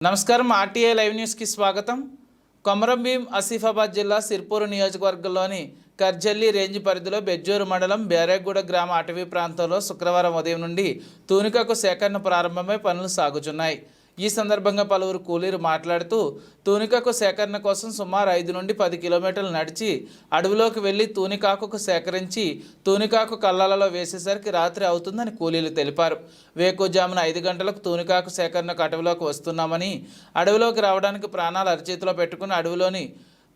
నమస్కారం RTI live న్యూస్కి స్వాగతం. కొమరంభీం ఆసిఫాబాద్ జిల్లా సిర్పూర్ నియోజకవర్గంలోని కర్జల్లి రేంజ్ పరిధిలో బెజ్జూరు మండలం బేరేగూడ గ్రామ అటవీ ప్రాంతంలో శుక్రవారం ఉదయం నుండి తూనికకు సేకరణ ప్రారంభమై పనులు సాగుతున్నాయి. ఈ సందర్భంగా పలువురు కూలీలు మాట్లాడుతూ తూనికకు సేకరణ కోసం సుమారు 5 నుండి 10 కిలోమీటర్లు నడిచి అడవిలోకి వెళ్లి తూనికాకు సేకరించి తూనికాకు కళ్ళాలలో వేసేసరికి రాత్రి అవుతుందని కూలీలు తెలిపారు. వేకువజామున 5 గంటలకు తూనికాకు సేకరణకు అడవిలోకి వస్తున్నామని, అడవిలోకి రావడానికి ప్రాణాలు అరచేతిలో పెట్టుకుని అడవిలోని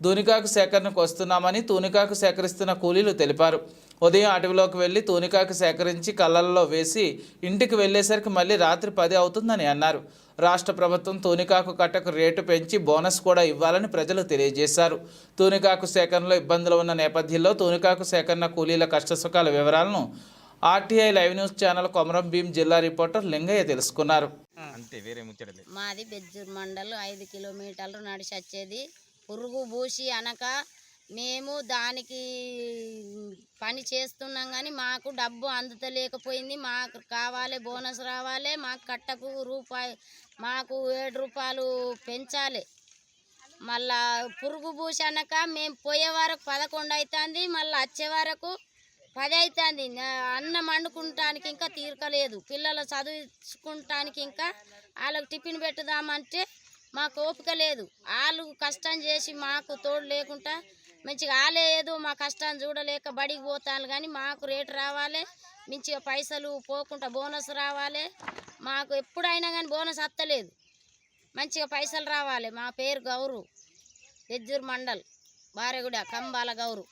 తూనికాకు సేకరణకు వస్తున్నామని తూనికాకు సేకరిస్తున్న కూలీలు తెలిపారు. ఉదయం అడవిలోకి వెళ్లి తూనికాకు సేకరించి కళ్ళల్లో వేసి ఇంటికి వెళ్లేసరికి మళ్ళీ రాత్రి 10 అవుతుందని అన్నారు. రాష్ట్ర ప్రభుత్వం తూనికాకు కట్టకు రేటు పెంచి బోనస్ కూడా ఇవ్వాలని ప్రజలు తెలియజేశారు. తూనికాకు సేకరణలో ఇబ్బందులు ఉన్న నేపథ్యంలో తూనికాకు సేకరణ కూలీల కష్టసుఖాల వివరాలను RTI live news channel Komaram Bheem జిల్లా రిపోర్టర్ లింగయ్య తెలుసుకున్నారు. మాది బెజ్జూర్ మండలం 5 కిలోమీటర్లు నడిచి వచ్చేది. పురుగు పూసి అనక మేము దానికి పని చేస్తున్నాం కానీ మాకు డబ్బు అందుతలేకపోయింది. మాకు కావాలి, బోనస్ రావాలి, మాకు కట్టకు మాకు 7 రూపాయలు పెంచాలి. మళ్ళా పురుగు పూసి అనక మేము పోయే వరకు 11 అవుతుంది, మళ్ళీ వచ్చే వరకు 10 అవుతుంది. అన్నం వండుకుంటానికి ఇంకా తీరకలేదు, పిల్లలు చదువుకుంటానికి ఇంకా వాళ్ళకి టిఫిన్ పెట్టుదామంటే మాకు ఓపిక లేదు. వాళ్ళు కష్టం చేసి మాకు తోడు లేకుండా మంచిగా ఆలేదు, మా కష్టాన్ని చూడలేక బడికి పోతాను కానీ మాకు రేటు రావాలి, మంచిగా పైసలు పోకుండా బోనస్ రావాలి. మాకు ఎప్పుడైనా కానీ బోనస్ వస్తలేదు, మంచిగా పైసలు రావాలి. మా పేరు గౌరు, బెజ్జూర్ మండల్, బారెగూడ, కంబాల గౌరు.